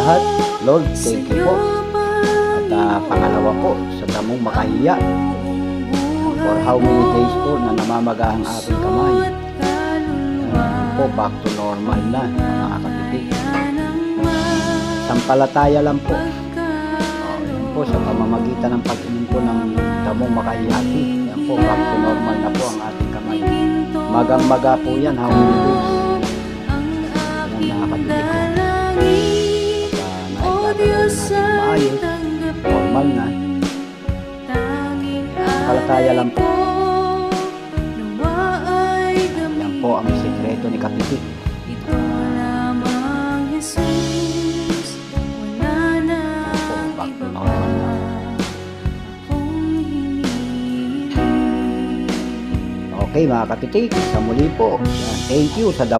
lahat. Lord, thank you po. At pangalawa po, sa damong makahiya. For how many days po na namamaga ang aking kamay. Po, back to normal na, mga kapitik. Sampalataya lang po. Yan po, sa pamamagitan ng pag-inom po ng damong makahiyati. Yan po, back to normal na po ang ating kamay. Magang-maga po yan, how many days. Yan, mga kapitik ko. Naigagalaw natin maayos, normal na. Sampalataya lang po. Yan po ang sikreto ni Kapitik. Okay mga kapitik, sa muli po. Thank you sa